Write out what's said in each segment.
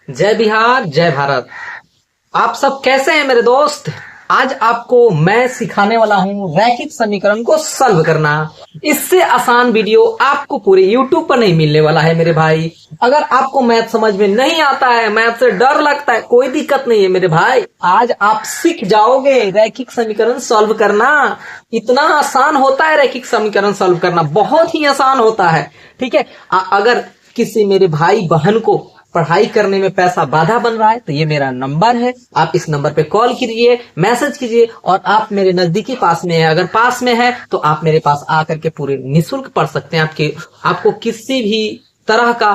जय बिहार जय भारत। आप सब कैसे हैं मेरे दोस्त। आज आपको मैं सिखाने वाला हूं रैखिक समीकरण को सॉल्व करना। इससे आसान वीडियो आपको पूरे YouTube पर नहीं मिलने वाला है मेरे भाई। अगर आपको मैथ समझ में नहीं आता है, मैथ से डर लगता है, कोई दिक्कत नहीं है मेरे भाई। आज आप सीख जाओगे रैखिक समीकरण सॉल्व करना। इतना आसान होता है रैखिक समीकरण सॉल्व करना, बहुत ही आसान होता है। ठीक है। अगर किसी मेरे भाई बहन को पढ़ाई करने में पैसा बाधा बन रहा है तो ये मेरा नंबर है, आप इस नंबर पे कॉल कीजिए, मैसेज कीजिए। और आप मेरे नजदीकी पास में है, अगर पास में है तो आप मेरे पास आकर के पूरे निःशुल्क पढ़ सकते हैं। आपको किसी भी तरह का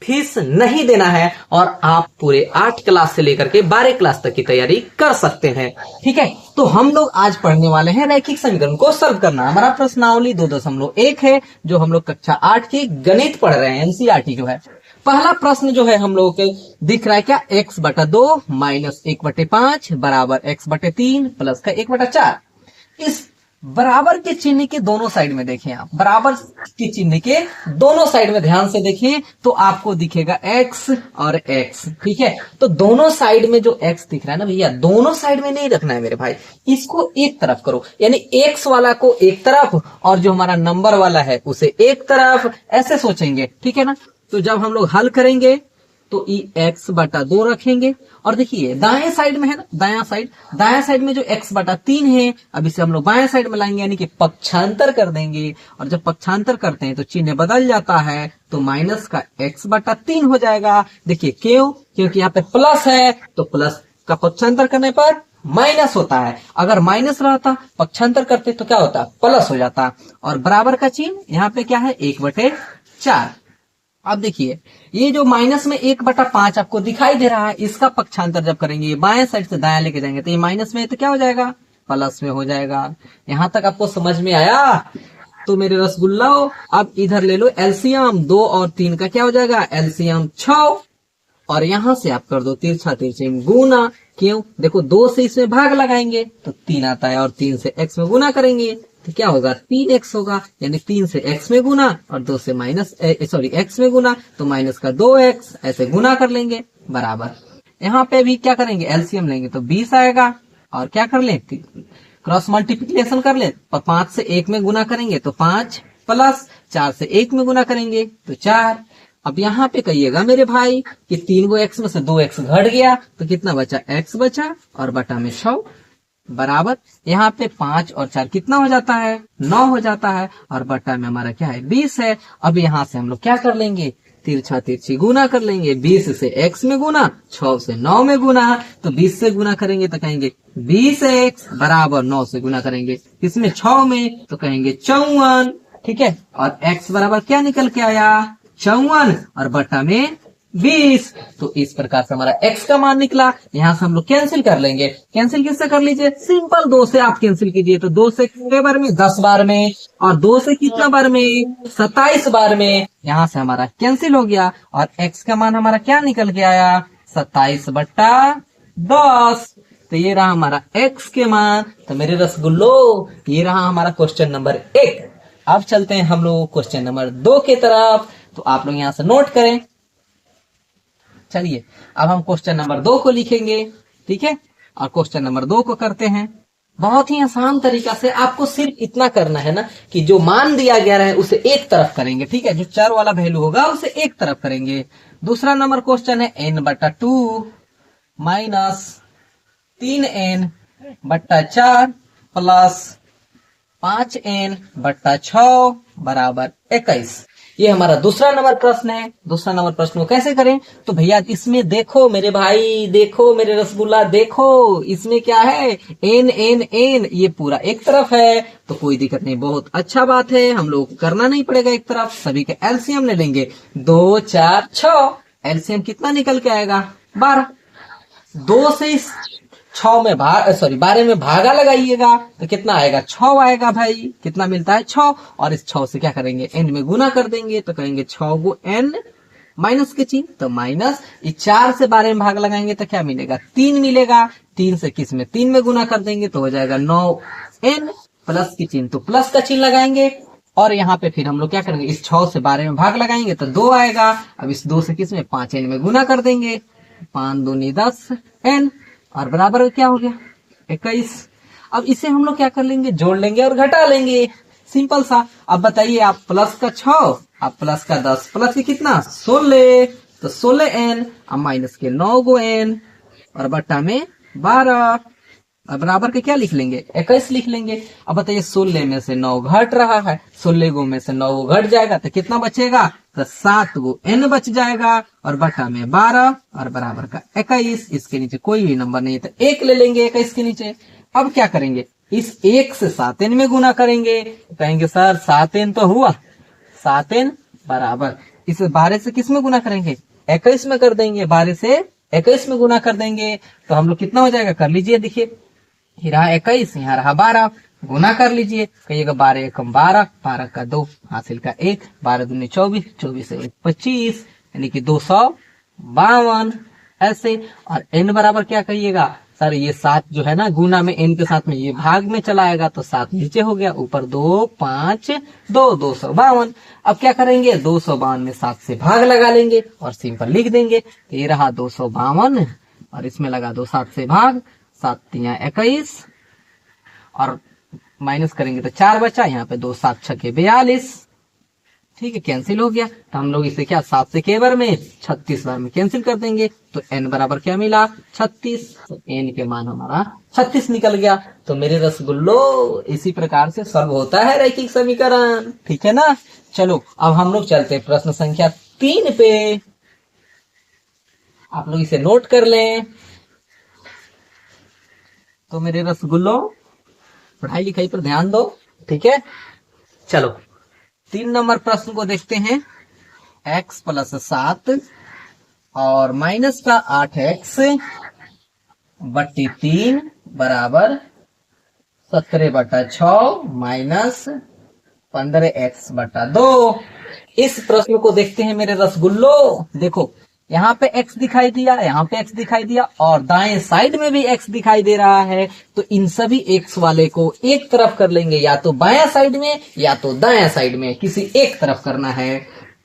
फीस नहीं देना है और आप पूरे 8 क्लास से लेकर के 12 क्लास तक की तैयारी कर सकते हैं। ठीक है। तो हम लोग आज पढ़ने वाले हैं रैखिक समीकरण को सॉल्व करना। हमारा प्रश्नावली 2.1 है जो हम लोग कक्षा 8 की गणित पढ़ रहे हैं, एनसीईआरटी जो है। पहला प्रश्न जो है हम लोगों के दिख रहा है क्या, x/2 माइनस 1/5 बराबर x/3 प्लस का 1/4। इस बराबर के चिन्ह के दोनों साइड में देखें, आप बराबर के चिन्ह के दोनों साइड में ध्यान से देखें तो आपको दिखेगा x और x। ठीक है। तो दोनों साइड में जो x दिख रहा है ना भैया, दोनों साइड में नहीं रखना है मेरे भाई, इसको एक तरफ करो। यानी x वाला को एक तरफ और जो हमारा नंबर वाला है उसे एक तरफ, ऐसे सोचेंगे। ठीक है ना। तो जब हम लोग हल करेंगे तो x/2 रखेंगे और देखिए दाएं साइड में है ना, दाएं साइड में जो x/3 है, अब इसे हम लोग बाएं साइड में लाएंगे यानी कि पक्षांतर कर देंगे। और जब पक्षांतर करते हैं तो चिन्ह बदल जाता है, तो माइनस का x/3 हो जाएगा। देखिए क्यों, क्योंकि यहाँ पे प्लस है तो प्लस का पक्षांतर करने पर माइनस होता है। अगर माइनस रहता पक्षांतर करते तो क्या होता, प्लस हो जाता। और बराबर का चिन्ह यहाँ पे क्या है, 1/4। अब देखिए ये जो माइनस में 1/5 आपको दिखाई दे रहा है, इसका पक्षांतर जब करेंगे, ये बाएं साइड से दायां लेके जाएंगे तो ये माइनस में है तो क्या हो जाएगा, प्लस में हो जाएगा। यहां तक आपको समझ में आया। तो मेरे रसगुल्ला अब इधर ले लो एलसीएम, 2 और 3 का क्या हो जाएगा, एलसीएम 6। और यहां से आप कर दो तिरछा तिरछी गुना। क्यों, देखो 2 से इसमें भाग लगाएंगे तो 3 आता है और 3 से x में गुना करेंगे तो क्या होगा, 3x होगा। यानी 3 से x में गुना और 2 से x में गुना तो माइनस का 2x, ऐसे गुना कर लेंगे बराबर। यहाँ पे भी क्या करेंगे, एलसीएम लेंगे तो 20 आएगा। और क्या कर ले, क्रॉस मल्टीप्लीकेशन कर ले, 5 से 1 में गुना करेंगे तो 5 प्लस 4 से 1 में गुना करेंगे तो 4। अब यहाँ पे कहिएगा मेरे भाई कि 3 को x में से 2x घट गया तो कितना बचा, x बचा और बटा में 100 बराबर। यहाँ पे 5 और 4 कितना हो जाता है, 9 हो जाता है और बटा में हमारा क्या है, 20 है। अब यहाँ से हम लोग क्या कर लेंगे, तिरछा तिरछी गुना कर लेंगे। 20 से x में गुना, 6 से 9 में गुना। तो 20 से गुना करेंगे तो कहेंगे 20x बराबर 9 से गुना करेंगे इसमें 6 में तो कहेंगे 54। ठीक है। और x बराबर क्या निकल के आया, 54 और बटा में 20। तो इस प्रकार से हमारा x का मान निकला। यहाँ से हम लोग कैंसिल कर लेंगे। कैंसिल किससे कर लीजिए, सिंपल 2 से आप कैंसिल कीजिए। तो 2 से कितने बार में, 10 बार में। और 2 से कितना बार में, 27 बार में। यहाँ से हमारा कैंसिल हो गया और x का मान हमारा क्या निकल के आया, 27/10। तो ये रहा हमारा x के मान। तो मेरे रसगुल्लो ये रहा हमारा क्वेश्चन नंबर 1। अब चलते हैं हम लोग क्वेश्चन नंबर 2 की तरफ। तो आप लोग यहाँ से नोट करें। चलिए अब हम क्वेश्चन नंबर 2 को लिखेंगे। ठीक है। और क्वेश्चन नंबर 2 को करते हैं बहुत ही आसान तरीका से। आपको सिर्फ इतना करना है ना कि जो मान दिया गया है उसे एक तरफ करेंगे। ठीक है। जो चर वाला वैल्यू होगा उसे एक तरफ करेंगे। दूसरा नंबर क्वेश्चन है n/2 minus 3n/4 plus 5n/6 बराबर 21। ये हमारा दूसरा नंबर प्रश्न है। दूसरा नंबर प्रश्न को कैसे करें, तो भैया इसमें देखो मेरे भाई, देखो मेरे रसगुल्ला, देखो इसमें क्या है, n n n, ये पूरा एक तरफ है तो कोई दिक्कत नहीं, बहुत अच्छा बात है। हम लोग को करना नहीं पड़ेगा एक तरफ, सभी के एलसीएम ले लेंगे। 2 4 6, एलसीएम कितना निकल के आएगा, 12। 2 से 12 में भागा लगाइएगा तो कितना आएगा, 6 आएगा भाई। कितना मिलता है, 6। और इस 6 से क्या करेंगे, n में गुना कर देंगे तो कहेंगे 6 को n, माइनस के चिन्ह तो माइनस। इस 4 से 12 में भाग लगाएंगे तो क्या मिलेगा, 3 मिलेगा। 3 से किस में, 3 में गुना कर देंगे तो हो जाएगा 9n, प्लस की चिन्ह तो प्लस का चिन्ह लगाएंगे। और यहाँ पे फिर हम लोग क्या करेंगे, इस 6 से 12 में भाग लगाएंगे तो 2 आएगा। अब इस 2 से किस में 5 एन में गुना कर देंगे, 5 दूनी 10 एन, और बराबर क्या हो गया 21। अब इसे हम लोग क्या कर लेंगे, जोड़ लेंगे और घटा लेंगे, सिंपल सा। अब बताइए, आप प्लस का 6, आप प्लस का 10, प्लस के कितना 16, तो 16 एन, अब माइनस के 9 गो एन, और बट्टा में 12, अब बराबर के क्या लिख लेंगे 21 लिख लेंगे। अब बताइए 16 में से 9 घट रहा है, 16 गो में से 9 गो घट जाएगा तो कितना बचेगा, तो 7 गो एन बच जाएगा, और बटा में 12, और बराबर का 21। इसके नीचे कोई भी नंबर नहीं है तो 1 ले लेंगे 21 के नीचे। अब क्या करेंगे, इस 1 से 7 एन में गुना करेंगे, कहेंगे सर 7 एन तो हुआ, 7 एन बराबर इस 12 से किस में गुना करेंगे 21 में कर देंगे, 12 से 21 में गुना कर देंगे तो हम लोग कितना हो जाएगा, कर लीजिए, देखिए ये रहा 21, यहाँ रहा 12, गुना कर लीजिए, कहिएगा 12 एकम 12, 12 का 2 हासिल का 1, 12 दूनी 24, 24 से 1 25, यानी कि 252 ऐसे। और n बराबर क्या कहिएगा, सर ये 7 जो है ना गुना में n के साथ में ये भाग में चला आएगा तो 7 नीचे हो गया, ऊपर 2 5 2 252। अब क्या करेंगे, 252 में 7 से भाग लगा लेंगे और सिंपल लिख देंगे, तो ये रहा 252, और इसमें लगा दो 7 से भाग, 7 तिया 21, और माइनस करेंगे तो 4 बचा, यहाँ पे 2 7 6 42, ठीक है, कैंसिल हो गया। तो हम लोग इसे क्या 7 से के बार में 36 बार में कैंसिल कर देंगे, तो n बराबर क्या मिला 36, तो n के मान हमारा 36 निकल गया। तो मेरे रसगुल्लो इसी प्रकार से सॉल्व होता है रैखिक समीकरण, ठीक है ना। चलो अब हम लोग चलते प्रश्न संख्या 3 पे, आप लोग इसे नोट कर लें। तो मेरे रसगुल्लो पढ़ाई लिखाई पर ध्यान दो, ठीक है। चलो 3 नंबर प्रश्न को देखते हैं। x प्लस 7 और माइनस का 8x बट्टी 3 बराबर 17 बटा 6 माइनस 15x बटा 2। इस प्रश्न को देखते हैं मेरे रसगुल्लो। देखो यहाँ पे x दिखाई दिया, यहाँ पे x दिखाई दिया, और दाएं साइड में भी x दिखाई दे रहा है। तो इन सभी x वाले को एक तरफ कर लेंगे, या तो बायां साइड में या तो दायां साइड में, किसी एक तरफ करना है।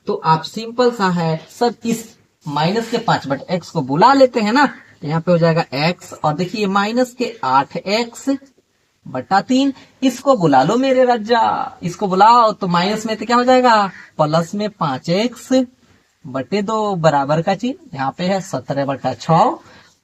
तो आप सिंपल सा है, सब इस माइनस के 5 बट x को बुला लेते हैं ना, यहाँ पे हो जाएगा x, और देखिए माइनस के 8x बटा 3, इसको बुला लो मेरे रज्जा, इसको बुलाओ तो माइनस में तो क्या हो जाएगा प्लस में 5x बटे 2 बराबर का चिन्ह, यहाँ पे है 17 बटा 6,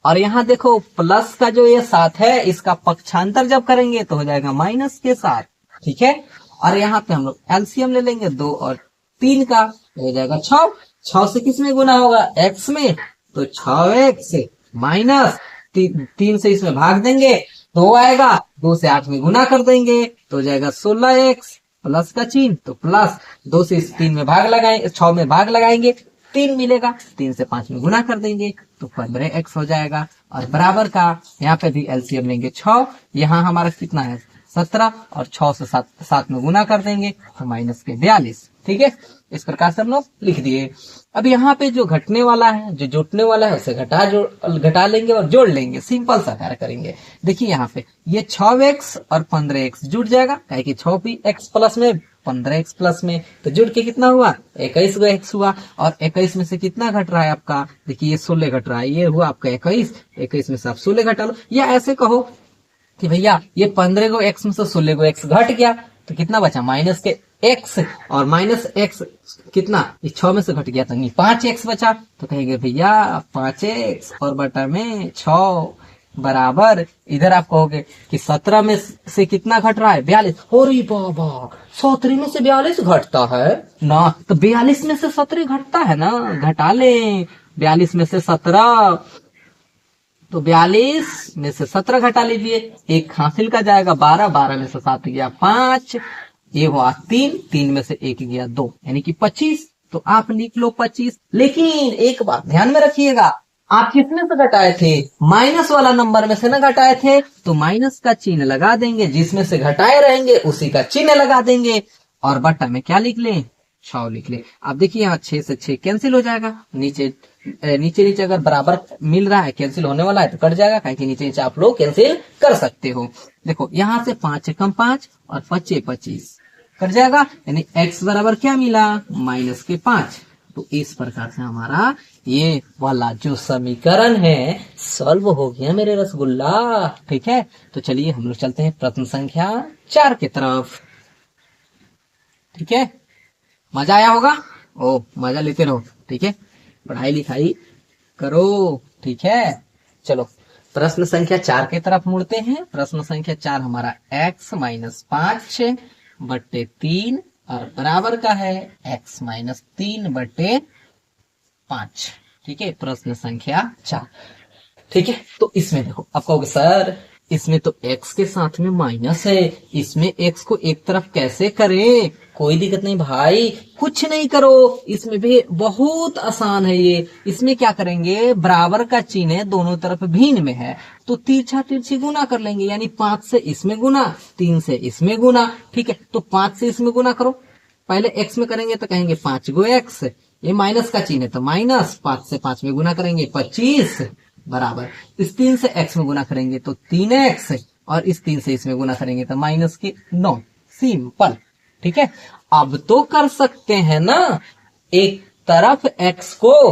और यहाँ देखो प्लस का जो ये 7 है इसका पक्षांतर जब करेंगे तो हो जाएगा माइनस के 7, ठीक है। और यहाँ पे हम लोग एलसीएम ले लेंगे 2 और 3 का, हो जाएगा 6, 6 से किस में गुना होगा x में, तो 6x माइनस 3 से इसमें भाग देंगे 2 आएगा, 2 से 8 में गुना कर देंगे तो हो जाएगा 16x, प्लस का चिन्ह तो प्लस, 2 से इस 3 में भाग लगाएंगे, 6 में भाग लगाएंगे 3 मिलेगा, 3 से 5 में गुना कर देंगे तो 15x हो जाएगा, और बराबर का यहाँ पे भी एलसीएम लेंगे 6, यहाँ हमारा कितना है 17, और 6 से 7 में गुना कर देंगे तो माइनस के 42, ठीक है। इस प्रकार से हम लोग लिख दिए। अब यहाँ पे जो घटने वाला है, जो जुटने वाला है, उसे घटा लेंगे और जोड़ लेंगे, सिंपल सा कार्य करेंगे। देखिए यहाँ पे ये 6x और 15x जुट जाएगा, काहे कि 6 भी x प्लस में 15x प्लस में, तो जुड़ के कितना हुआ 21 x हुआ, और 21 में से कितना घट रहा है आपका, देखिए ये 16 घट रहा है, ये हुआ आपका 21, 21 में से आप 16 घटा लो, या ऐसे कहो कि भैया ये 15 गो x में से 16 गो x घट गया तो कितना बचा माइनस के x, और माइनस x कितना, ये 6 में से घट गया तो 5x बचा, तो कहेंगे भैया 5x और बटा में 6 बराबर, इधर आप कहोगे कि 17 में से कितना घट रहा है 42, अरे बाबा 17 में से 42 घटता है ना, तो 42 में से 17 घटता है ना, घटा लें 42 में से 17, तो 42 में से 17 घटा लीजिए, एक हासिल का जाएगा 12, 12 में से 7 गया 5, ये हुआ 3, 3 में से 1 गया 2, यानी कि 25, तो आप लिख लो 25। लेकिन एक बात ध्यान में रखिएगा, आप किसमें से घटाए थे, माइनस वाला नंबर में से ना घटाए थे, तो माइनस का चिन्ह लगा देंगे, जिसमें से घटाए रहेंगे उसी का चिन्ह लगा देंगे, और बटा में क्या लिख लें 6 लिख ले। अब देखिए यहाँ 6 से 6 कैंसिल हो जाएगा, नीचे नीचे अगर बराबर मिल रहा है कैंसिल होने वाला है तो कट जाएगा, क्योंकि नीचे आप लोग कैंसिल कर सकते हो। देखो यहाँ से 5 एकम 5 और 5 25, कट जाएगा, यानी x बराबर क्या मिला, -5। तो इस प्रकार से हमारा ये वाला जो समीकरण है सॉल्व हो गया मेरे रसगुल्ला। ठीक है, तो चलिए हम लोग चलते हैं प्रश्न संख्या 4 की तरफ। ठीक है, मजा आया होगा, ओ मजा लेते रहो। ठीक है, पढ़ाई लिखाई करो। ठीक है, चलो प्रश्न संख्या 4 की तरफ मुड़ते हैं। प्रश्न संख्या 4 हमारा x - 5/3 और बराबर का है x - 3/5। ठीक है, प्रश्न संख्या 4। ठीक है, तो इसमें देखो, आप कहोगे सर इसमें तो x के साथ में माइनस है, इसमें x को एक तरफ कैसे करें। कोई दिक्कत नहीं भाई, कुछ नहीं करो, इसमें भी बहुत आसान है ये। इसमें क्या करेंगे, बराबर का चिन्ह है, दोनों तरफ भिन्न में है, तो तिरछा तिरछी गुना कर लेंगे, यानी 5 से इसमें गुना, 3 से इसमें गुना। ठीक है, तो 5 से इसमें गुना करो, पहले x में करेंगे तो कहेंगे 5 गो x, ये माइनस का चिन्ह है तो माइनस, 5 से 5 में गुना करेंगे 25 बराबर, इस 3 से x में गुना करेंगे तो 3x, और इस 3 से इसमें गुना करेंगे तो -9। सिंपल। ठीक है, अब तो कर सकते हैं ना एक तरफ x को,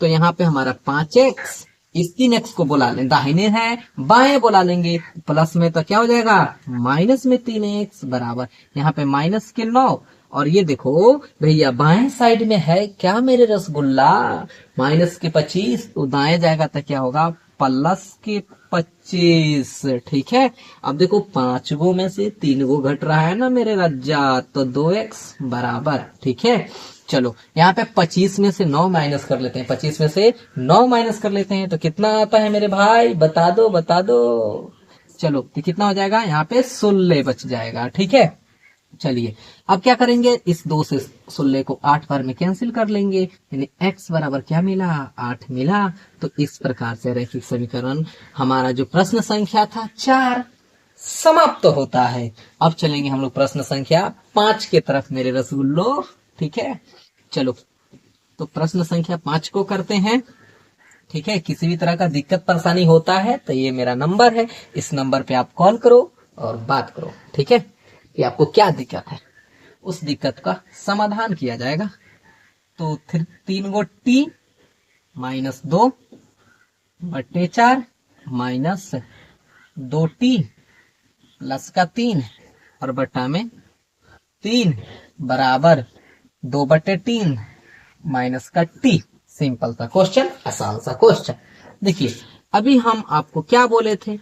तो यहाँ पे हमारा 5x, इस 3x को बुला लें, दाहिने है बाएं बुला लेंगे, प्लस में तो क्या हो जाएगा माइनस में 3x बराबर, यहाँ पे -9। और ये देखो भैया बाएं साइड में है क्या मेरे रसगुल्ला, -25, तो दाएं जाएगा तो क्या होगा +25। ठीक है, अब देखो 5 गो में से 3 गो घट रहा है ना मेरे रज्जा, तो 2x बराबर। ठीक है, चलो यहाँ पे 25 में से 9 माइनस कर लेते हैं, 25 में से 9 माइनस कर लेते हैं तो कितना आता है मेरे भाई, बता दो बता दो। चलो तो कितना हो जाएगा, यहाँ पे 16 बच जाएगा। ठीक है, चलिए अब क्या करेंगे, इस 2 से 16 को 8 बार में कैंसिल कर लेंगे, यानी x बराबर क्या मिला, 8 मिला। तो इस प्रकार से रैखिक समीकरण हमारा जो प्रश्न संख्या था 4 समाप्त तो होता है। अब चलेंगे हम लोग प्रश्न संख्या 5 के तरफ मेरे रसगुल्लो। ठीक है, चलो तो प्रश्न संख्या 5 को करते हैं। ठीक है, किसी भी तरह का दिक्कत परेशानी होता है तो ये मेरा नंबर है, इस नंबर पे आप कॉल करो और बात करो। ठीक है, कि आपको क्या दिक्कत है, उस दिक्कत का समाधान किया जाएगा। तो 3 गो t -2/4 -2t प्लस का 3 और बट्टा में 3 बराबर 2/3 माइनस का t। सिंपल सा क्वेश्चन, आसान सा क्वेश्चन। देखिए अभी हम आपको क्या बोले थे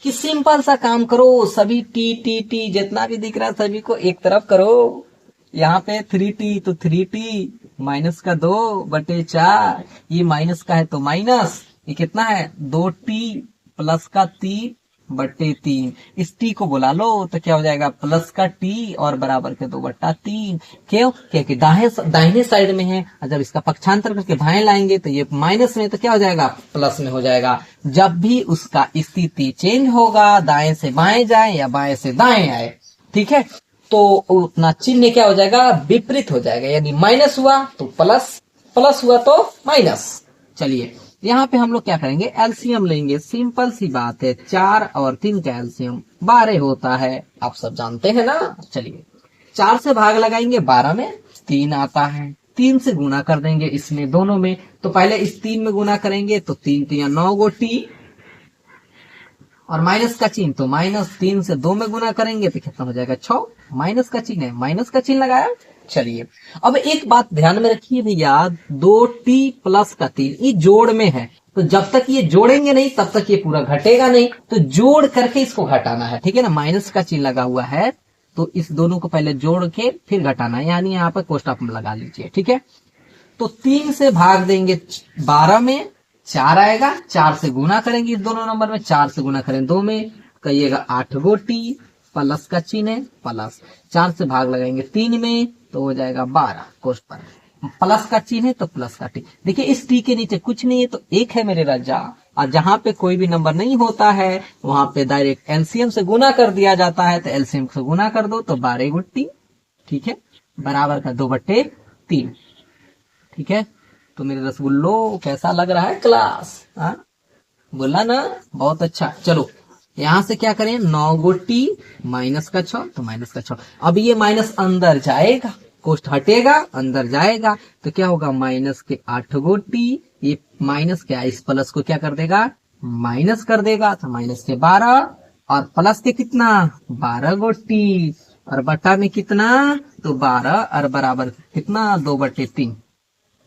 कि सिंपल सा काम करो, सभी टी टी टी जितना भी दिख रहा है सभी को एक तरफ करो। यहाँ पे 3t तो 3t माइनस का 2/4, ये माइनस का है तो माइनस, ये कितना है 2t प्लस का 3/3, इस t को बुला लो तो क्या हो जाएगा प्लस का t और बराबर के 2/3। क्यों, क्योंकि दाहिने साइड में है, और जब इसका पक्षांतर करके बाएं लाएंगे तो ये माइनस में तो क्या हो जाएगा प्लस में हो जाएगा। जब भी उसका स्थिति चेंज होगा, दाएं से बाएं जाए या बाएं से दाएं आए, ठीक है, तो उतना चिन्ह क्या हो जाएगा विपरीत हो जाएगा, यानी माइनस हुआ तो प्लस, प्लस हुआ तो माइनस। चलिए यहाँ पे हम लोग क्या करेंगे, एलसीएम लेंगे। सिंपल सी बात है, 4 और 3 का एलसीएम 12 होता है, आप सब जानते हैं ना। चलिए 4 से भाग लगाएंगे 12 में 3 आता है, 3 से गुना कर देंगे इसमें दोनों में, तो पहले इस 3 में गुना करेंगे तो 3 3 9 गो टी और माइनस का चिन्ह, तो -3 से 2 में गुना करेंगे तो कितना हो जाएगा 6, माइनस का चिन्ह है, माइनस का चिन्ह लगाया। चलिए अब एक बात ध्यान में रखिए भैया, 2t प्लस का 3 ये जोड़ में है, तो जब तक ये जोड़ेंगे नहीं तब तक ये पूरा घटेगा नहीं, तो जोड़ करके इसको घटाना है। ठीक है ना, माइनस का चिन्ह लगा हुआ है तो इस दोनों को पहले जोड़ के फिर घटाना है, यानी यहाँ पर कोष्ठक में लगा लीजिए। ठीक है, तो 3 से भाग देंगे 12 में 4 आएगा, 4 से गुना करेंगे इस दोनों नंबर में, 4 से गुना करें 2 में, कहिएगा 8 गो टी, प्लस का चिन्ह है प्लस, 4 से भाग लगाएंगे 3 में तो हो जाएगा 12, कोष्ठ पर प्लस का चिन्ह है तो प्लस का टी। देखिए इस टी के नीचे कुछ नहीं है तो 1 है मेरे राजा, और जहां पे कोई भी नंबर नहीं होता है वहां पे डायरेक्ट एलसीएम से गुना कर दिया जाता है, तो एलसीएम से गुना कर दो तो 12 गो टी। ठीक है, बराबर का 2/3। ठीक है, तो मेरे रसगुल्लो कैसा लग रहा है क्लास, हाँ बोला ना, बहुत अच्छा। चलो यहां से क्या करें, 9 गो टी माइनस का 6 तो माइनस का 6। अब ये माइनस अंदर जाएगा, कोष्ट हटेगा अंदर जाएगा तो क्या होगा, माइनस के 8 गो टी, ये माइनस क्या इस प्लस को क्या कर देगा, माइनस कर देगा, तो माइनस के 12 और प्लस के कितना 12 गो टी और बटा में कितना तो 12 और बराबर कितना 2/3।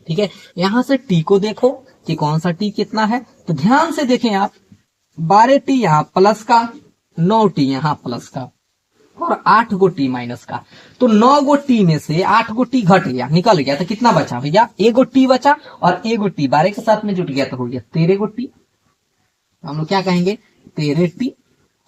ठीक है, यहां से टी को देखो कि कौन सा टी कितना है, तो ध्यान से देखें आप, 12 टी यहाँ प्लस का, 9 टी यहाँ प्लस का और 8 गो टी माइनस का। तो 9 गो टी में से 8 गो टी घट गया, निकल गया, तो कितना बचा भैया, 1 गो टी बचा और 1 गो टी 12 के साथ में जुट गया तो हो गया 13 गो टी। हम लोग क्या कहेंगे, 13 टी।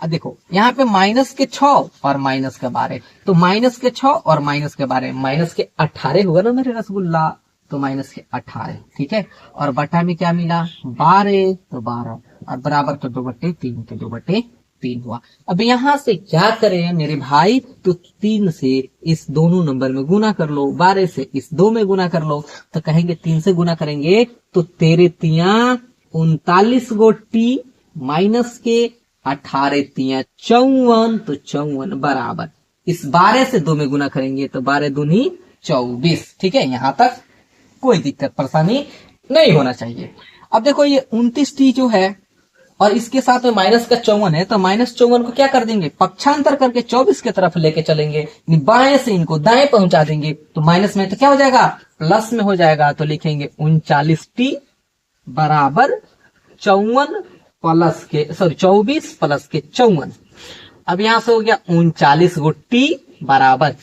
अब देखो यहाँ पे माइनस के 6 और माइनस के 12, तो माइनस के 6 और माइनस के 12 माइनस के 18 हुआ ना मेरे रसगुल्ला, तो माइनस के 18। ठीक है, और बटा में क्या मिला 12 तो 12 और बराबर तो 2/3 तो 2/3 हुआ। अब यहाँ से क्या करें मेरे भाई, तो 3 से इस दोनों नंबर में गुना कर लो, 12 से इस 2 में गुना कर लो, तो कहेंगे 3 से गुना करेंगे तो 13 तिया 39 गो टी माइनस के 18 तिया 54 तो 54 बराबर इस 12 से 2 में गुना करेंगे तो 12 दूनी 24। ठीक है, यहाँ तक कोई दिक्कत परेशानी नहीं होना चाहिए। अब देखो ये 29 टी जो है और इसके साथ में माइनस का 54 है, तो माइनस 54 को क्या कर देंगे, पक्षांतर करके 24 की तरफ लेके चलेंगे, बाएं से इनको दाएं पहुंचा देंगे, तो माइनस में तो क्या हो जाएगा, प्लस में हो जाएगा, तो लिखेंगे 39 टी बराबर 54 प्लस के 24 प्लस के 54। अब यहां से हो गया 39 गो टी बराबर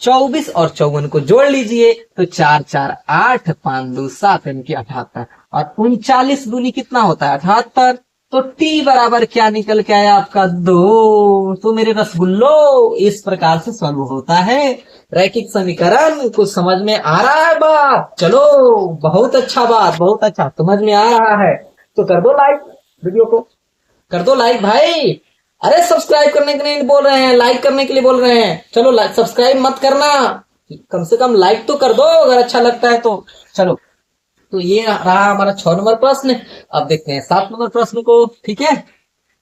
24 और 54 को जोड़ लीजिए तो 4 4 8 5 2 7 इनकी 78 और 39 दूनी कितना होता है 78, तो टी बराबर क्या निकल के आया आपका 2। तो मेरे रसगुल्लो इस प्रकार से सॉल्व होता है रैखिक समीकरण। कुछ समझ में आ रहा है बात, चलो बहुत अच्छा बात, बहुत अच्छा समझ में आ रहा है, तो कर दो लाइक, वीडियो को कर दो लाइक भाई। अरे सब्सक्राइब करने के लिए बोल रहे हैं, लाइक करने के लिए बोल रहे हैं, चलो लाइक सब्सक्राइब मत करना, कम से कम लाइक तो कर दो अगर अच्छा लगता है तो। चलो, तो ये रहा हमारा 6 नंबर प्रश्न। अब देखते हैं 7 नंबर प्रश्न को। ठीक है,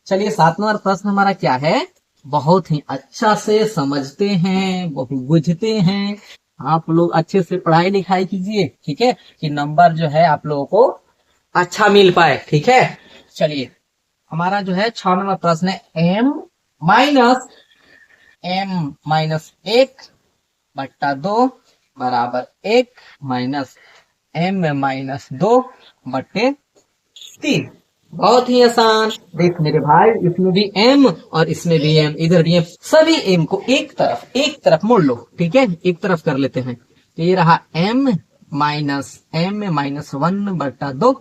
चलिए 7 नंबर प्रश्न हमारा क्या है, बहुत ही अच्छा से समझते हैं, बहुत बुझते हैं, आप लोग अच्छे से पढ़ाई लिखाई कीजिए। ठीक है, कि नंबर जो है आप लोगों को अच्छा मिल पाए। ठीक है, चलिए हमारा जो है 6 नंबर प्रश्न है, m माइनस 1 बट्टा 2 बराबर 1 माइनस m माइनस 2 बट्टे 3। बहुत ही आसान। देख मेरे भाई, इसमें भी m और इसमें भी m, इधर भी m, सभी m को एक तरफ मोड़ लो। ठीक है, एक तरफ कर लेते हैं, तो ये रहा m माइनस 1 बट्टा 2,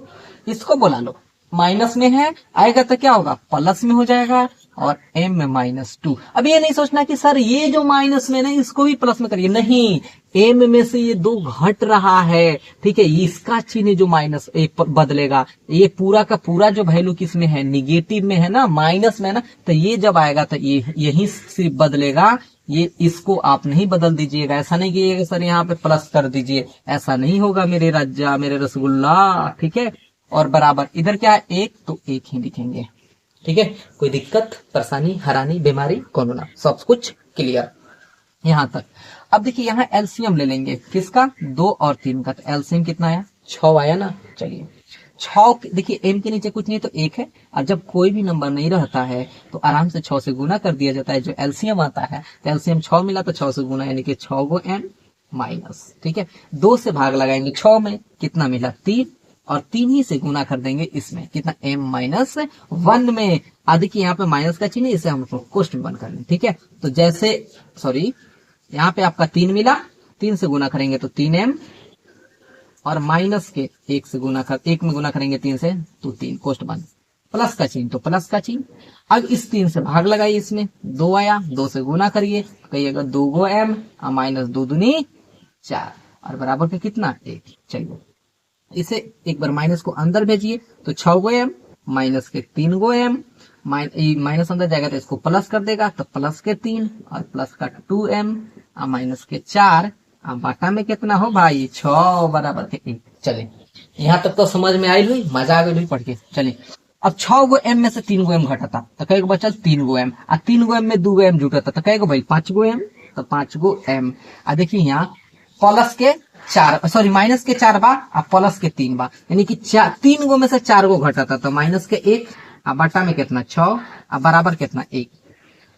इसको बोला लो, माइनस में है आएगा तो क्या होगा प्लस में हो जाएगा, और m माइनस 2। अब ये नहीं सोचना कि सर ये जो माइनस में ना इसको भी प्लस में करिए, नहीं, m में से ये 2 घट रहा है। ठीक है, इसका चिन्ह जो माइनस बदलेगा, ये पूरा का पूरा जो वैल्यू किस में है, निगेटिव में है ना, माइनस में है ना, तो ये जब आएगा तो ये यही सिर्फ बदलेगा, ये इसको आप नहीं बदल दीजिएगा। ऐसा नहीं कि सर यहाँ पे प्लस कर दीजिए, ऐसा नहीं होगा मेरे राजा, मेरे रसगुल्ला। ठीक है, और बराबर इधर क्या है 1, तो 1 ही लिखेंगे। ठीक है, कोई दिक्कत परेशानी हरानी बीमारी कौन ना, सब कुछ क्लियर यहाँ तक। अब देखिए यहाँ एलसीएम ले लेंगे, किसका 2 और 3 का, तो एलसीएम कितना आया 6 आया ना। चलिए 6, देखिए m के नीचे कुछ नहीं तो 1 है, और जब कोई भी नंबर नहीं रहता है तो आराम से 6 से गुना कर दिया जाता है, जो एलसीएम आता है, तो एलसीएम 6 मिला तो 6 से गुना, यानी कि 6 गो m माइनस। ठीक है, 2 से भाग लगाएंगे 6 में, कितना मिला 3, और 3 ही से गुना कर देंगे इसमें, कितना m माइनस 1 में। देखिए यहाँ पे माइनस का चिन्ह, इसे हम क्वेश्चन बन कर लें। ठीक है, तो जैसे सॉरी यहाँ पे आपका 3 मिला, 3 से गुना करेंगे तो 3m, और माइनस के 1 से गुना कर 1 में गुना करेंगे 3 से तो 3, कोष्ट बन, प्लस का चिन्ह तो प्लस का चिन्ह। अब इस 3 से भाग लगाइए, इसमें 2 आया, 2 से गुना करिए, कहिएगा 2 गो m माइनस 2 दूनी 4 और बराबर के कितना 1। चलिए इसे एक बार माइनस को अंदर भेजिए, तो 6 गो m माइनस के 3 गो m, माइनस अंदर जाएगा तो इसको प्लस कर देगा, तो प्लस के 3 और प्लस का 2m माइनस के 4, बाटा में कितना हो भाई 6 बराबर के 1। चले यहाँ तक तो समझ में आई हुई, मजा आ गई पढ़ के। चलिए अब 6 गो एम में से 3 गो एम घटता तो कई गो बचल 3 गो एम, आ 3 गो एम में 2 गो एम जुटता तो कई गो भाई 5 गो एम, तो 5 गो एम। आ देखिए यहाँ प्लस के 4 सॉरी माइनस के 4 बा आ प्लस के 3 बा, यानी कि 3 गो में से 4 गो घटता तो माइनस के 1 आ बटा में कितना 6 आ बराबर कितना 1।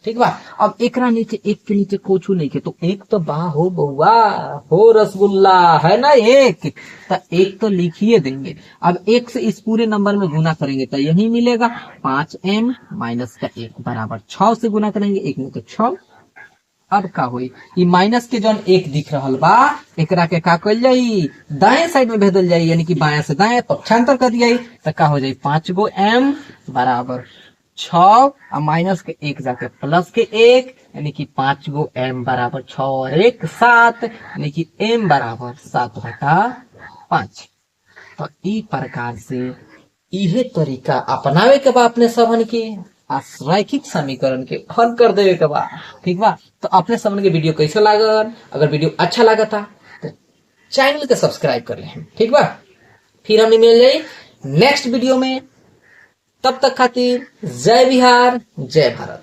ठीक बा। अब एकरा नीचे एक के नीचे कुछ नहीं के तो एक तो बा हो बउआ हो रसगुल्ला है ना एक, तो एक तो लिखिए देंगे। अब एक से इस पूरे नंबर में गुना करेंगे तो यही मिलेगा 5m माइनस का 1 बराबर 6 से गुना करेंगे 1 में तो 6। अब का होई ई माइनस के जौन 1 दिख रहा बा एकरा के का कल जाई दाएं साइड में भेजल जाई, यानी कि बाएं से दाएं पक्षांतर कर दिया तो का हो जाई 5 गो m बराबर 6 और माइनस के 1 जाके प्लस के 1, यानी कि 5 गो m बराबर 6 और 1 7, यानी कि m बराबर 7 बटा 5। तो ई प्रकार से इहे तरीका अपनावे के बा अपने सबन के रैखिक समीकरण के हल कर देवे के बा। ठीक बा। तो अपने सबन के वीडियो कैसे लागल, अगर वीडियो अच्छा लगा था तो चैनल के सब्सक्राइब कर ले। ठीक बा। फिर हमने मिल जाए नेक्स्ट वीडियो में, तब तक खातिर जय बिहार जय भारत।